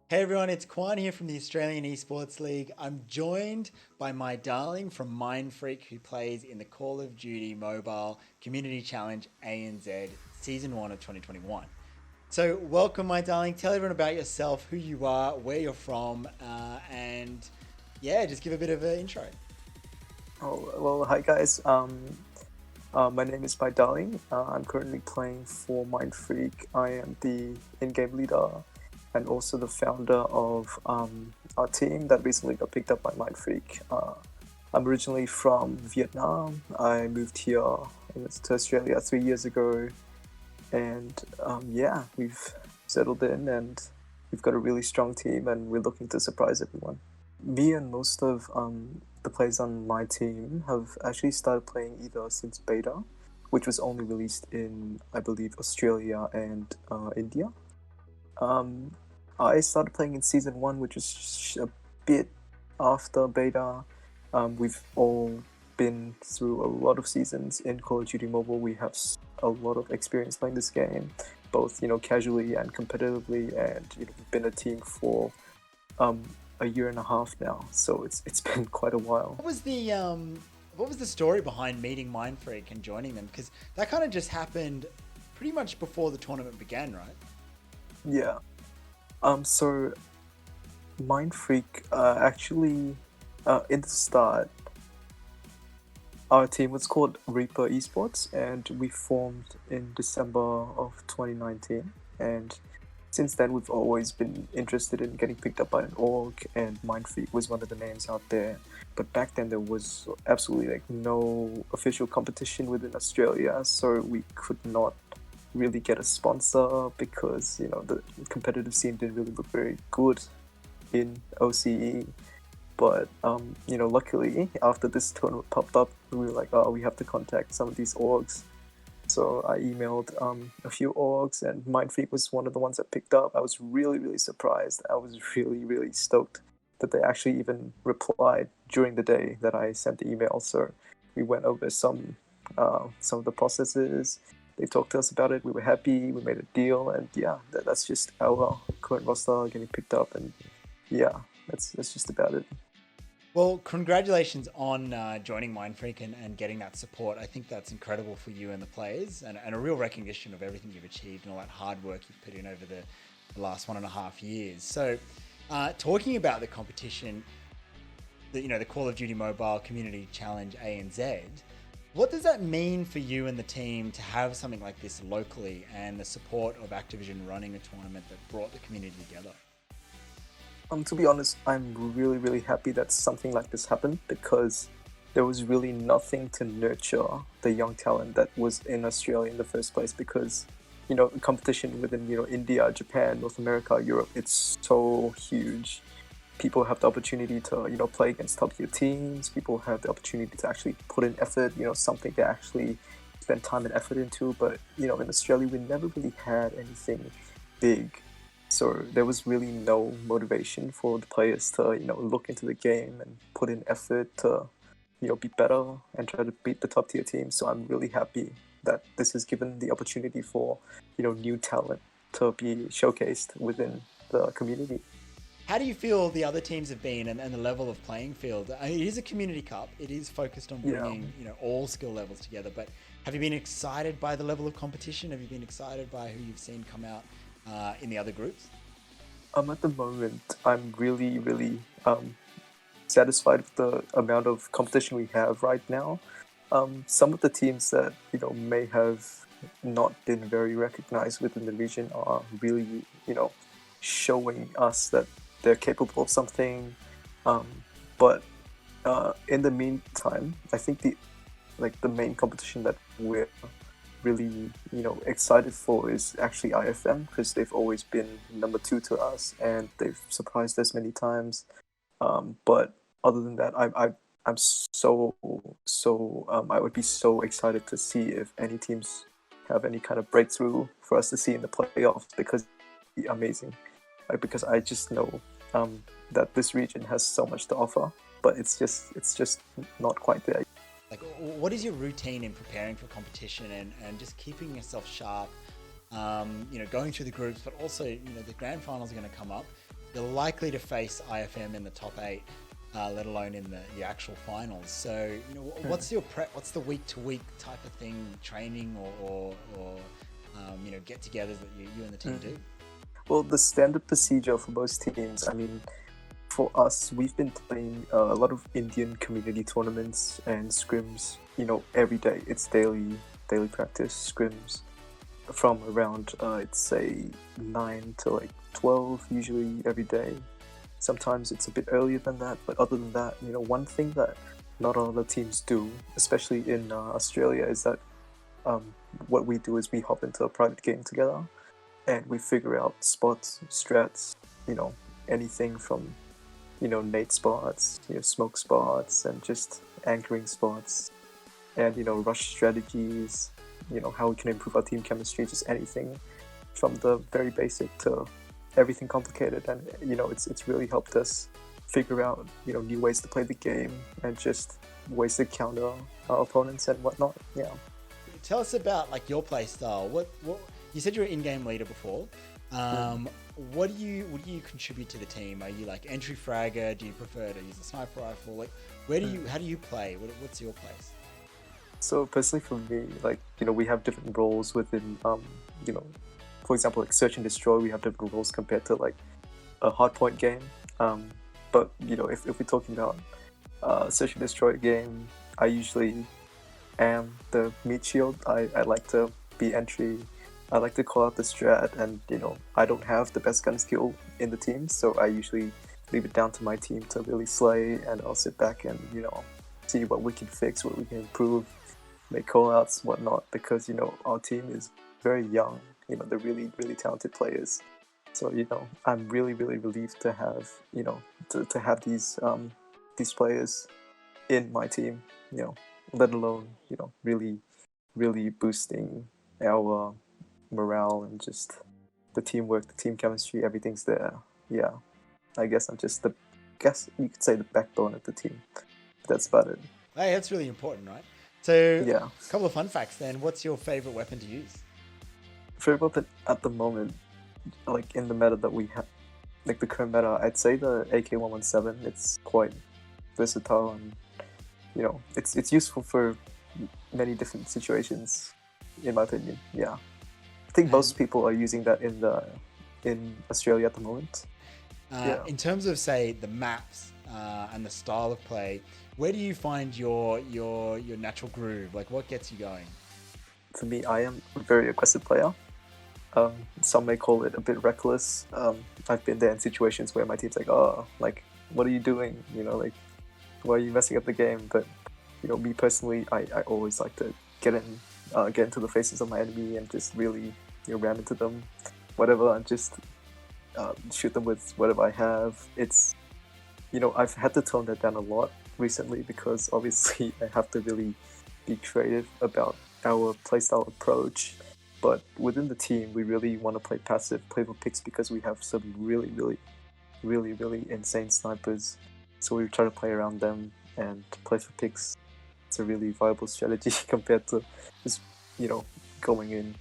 Hey everyone, it's Kwan here from the Australian Esports League. I'm joined by MyDarlingg from Mindfreak, who plays in the Call of Duty Mobile Community Challenge ANZ Season 1 of 2021. So, welcome, MyDarlingg. Tell everyone about yourself, who you are, where you're from, and yeah, just give a bit of an intro. Oh, well, hi guys. My name is MyDarlingg. I'm currently playing for Mindfreak. I am the in-game leader and also the founder of our team that recently got picked up by Mindfreak. I'm originally from Vietnam. I moved here to Australia 3 years ago, and yeah, we've settled in and we've got a really strong team, and we're looking to surprise everyone. Me and most of the players on my team have actually started playing either since beta, which was only released in, I believe, Australia and India. Um, I started playing in season one, which is a bit after beta. We've all been through a lot of seasons in Call of Duty Mobile. We have a lot of experience playing this game, both casually and competitively, and we've been a team for um, a year and a half now. So it's been quite a while. What was the story behind meeting Mindfreak and joining them? Because that kind of just happened pretty much before the tournament began, right? Yeah. So Mindfreak actually in the start, our team was called Reaper Esports, and we formed in December of 2019. And since then, we've always been interested in getting picked up by an org, and Mindfreak was one of the names out there. But back then, there was absolutely like no official competition within Australia, so we could not really get a sponsor because the competitive scene didn't really look very good in OCE. But luckily after this tournament popped up, we were like, oh, we have to contact some of these orgs. So I emailed a few orgs, and Mindfreak was one of the ones that picked up. I was really, really surprised. I was really, really stoked that they actually even replied during the day that I sent the email. So we went over some of the processes. They talked to us about it. We were happy. We made a deal, and yeah, that's just our current roster getting picked up, and yeah, that's just about it. Well, congratulations on joining Mindfreak and getting that support. I think that's incredible for you and the players, and a real recognition of everything you've achieved and all that hard work you've put in over the last 1.5 years. So, talking about the competition, the Call of Duty Mobile Community Challenge ANZ, what does that mean for you and the team to have something like this locally and the support of Activision running a tournament that brought the community together? To be honest, I'm really, really happy that something like this happened because there was really nothing to nurture the young talent that was in Australia in the first place. Because, competition within, India, Japan, North America, Europe, it's so huge. People have the opportunity to, play against top tier teams. People have the opportunity to actually put in effort, something they actually spend time and effort into. But, in Australia, we never really had anything big, so there was really no motivation for the players to, look into the game and put in effort to, be better and try to beat the top tier team. So I'm really happy that this has given the opportunity for, new talent to be showcased within the community. How do you feel the other teams have been and the level of playing field? I mean, it is a community cup. It is focused on Yeah. bringing all skill levels together. But have you been excited by the level of competition? Have you been excited by who you've seen come out in the other groups? At the moment, I'm really, really satisfied with the amount of competition we have right now. Some of the teams that may have not been very recognized within the region are really showing us that they're capable of something. Um, but in the meantime, I think the main competition that we're really excited for is actually IFM, because they've always been number two to us and they've surprised us many times. But other than that, I'm so I would be so excited to see if any teams have any kind of breakthrough for us to see in the playoffs, because it'd be amazing. Because I just know that this region has so much to offer, but it's just not quite there. Like, what is your routine in preparing for competition and just keeping yourself sharp? Going through the groups, but also, the grand finals are going to come up. you're likely to face IFM in the top 8, let alone in the actual finals. So, what's your prep? What's the week-to-week type of thing, training or get-togethers that you and the team do? Well, the standard procedure for most teams, I mean, for us, we've been playing a lot of Indian community tournaments and scrims, every day. It's daily practice scrims from around, I'd say 9 to like 12, usually every day. Sometimes it's a bit earlier than that, but other than that, one thing that not all the teams do, especially in Australia, is that what we do is we hop into a private game together and we figure out spots, strats, anything from, nade spots, smoke spots, and just anchoring spots, and, rush strategies, how we can improve our team chemistry, just anything from the very basic to everything complicated. And, it's really helped us figure out, new ways to play the game and just ways to counter our opponents and whatnot. Yeah. Tell us about like your play style. What you said you were in-game leader before. What do you contribute to the team? Are you like entry fragger? Do you prefer to use a sniper rifle? Like, how do you play? What's your place? So personally for me, like, we have different roles within, for example, like search and destroy, we have different roles compared to like a hardpoint game. But, if we're talking about search and destroy game, I usually am the meat shield. I like to be entry. I like to call out the strat, and I don't have the best gun skill in the team, so I usually leave it down to my team to really slay, and I'll sit back and see what we can fix, what we can improve, make call outs, whatnot, because our team is very young. They're really, really talented players. So I'm really, really relieved to have to have these players in my team. Let alone really, really boosting our morale and just the teamwork, the team chemistry, everything's there. Yeah, I guess I'm just you could say the backbone of the team. That's about it. Hey, that's really important, right? So, yeah. A couple of fun facts then. What's your favorite weapon to use? Favorite weapon at the moment, like in the meta that we have, like the current meta, I'd say the AK-117. It's quite versatile and it's useful for many different situations, in my opinion. Yeah, I think most people are using that in Australia at the moment. In terms of, say, the maps and the style of play, where do you find your natural groove? Like, what gets you going? For me, I am a very aggressive player. Some may call it a bit reckless. I've been there in situations where my team's like, oh, like, what are you doing? Like, why are you messing up the game? But me personally, I always like to get into the faces of my enemy and just really ram into them, whatever, and just shoot them with whatever I have. It's I've had to tone that down a lot recently because obviously I have to really be creative about our playstyle approach. But within the team, we really want to play passive, play for picks, because we have some really, really, really, really insane snipers. So we try to play around them and play for picks. It's a really viable strategy compared to just, going in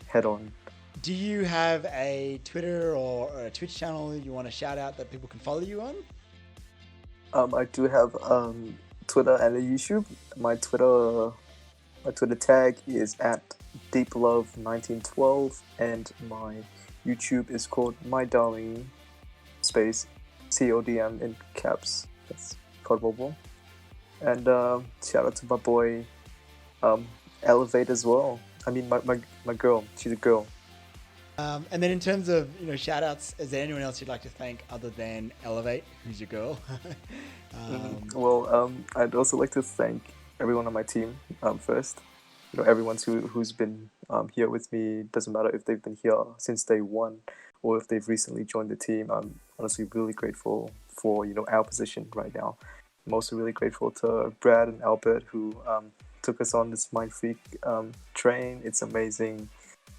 head on. Do you have a Twitter or a Twitch channel you want to shout out that people can follow you on? I do have Twitter and a YouTube. My Twitter tag is at DeepLove1912, and my YouTube is called MyDarlingg space CODM in caps. That's CoDMobile. And shout out to my boy Elevate as well. I mean my girl. She's a girl. And then in terms of shout outs, is there anyone else you'd like to thank other than Elevate, who's your girl? I'd also like to thank everyone on my team first. Everyone who's been here with me. Doesn't matter if they've been here since day one or if they've recently joined the team. I'm honestly really grateful for our position right now. I'm also really grateful to Brad and Albert who took us on this Mindfreak train. It's amazing.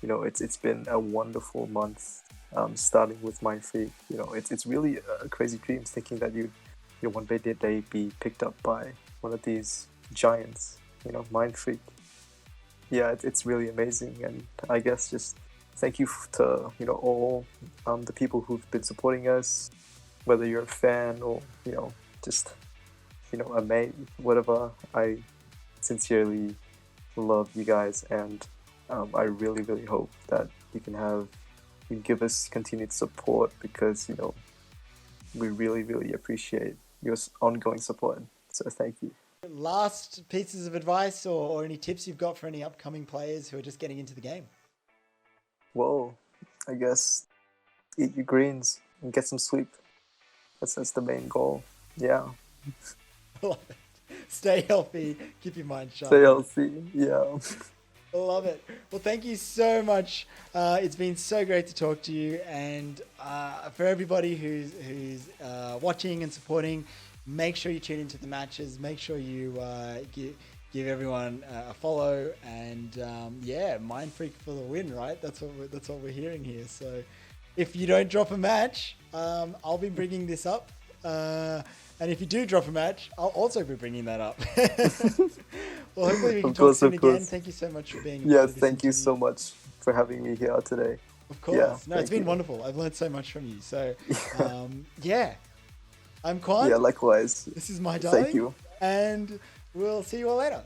It's been a wonderful month starting with Mindfreak. It's really a crazy dream thinking that you one day be picked up by one of these giants, Mindfreak. Yeah, it's really amazing, and I guess just thank you to all the people who've been supporting us, whether you're a fan or just a mate, whatever. I sincerely love you guys, and I really, really hope that you give us continued support, because we really, really appreciate your ongoing support. So thank you. Last pieces of advice or any tips you've got for any upcoming players who are just getting into the game? Well, I guess eat your greens and get some sleep. That's the main goal. Yeah. Love it. Stay healthy. Keep your mind sharp. Stay healthy. Yeah. Love it. Well, thank you so much. It's been so great to talk to you. And for everybody who's watching and supporting, make sure you tune into the matches. Make sure you give everyone a follow. And Mindfreak for the win, right? That's what we're hearing here. So if you don't drop a match, I'll be bringing this up. And if you do drop a match, I'll also be bringing that up. Well, hopefully we can talk soon again. Thank you so much for being here. Yeah, thank you so much for having me here today. Of course. It's been wonderful. I've learned so much from you. So, I'm Quan. Yeah, likewise. This is MyDarlingg. Thank you. And we'll see you all later.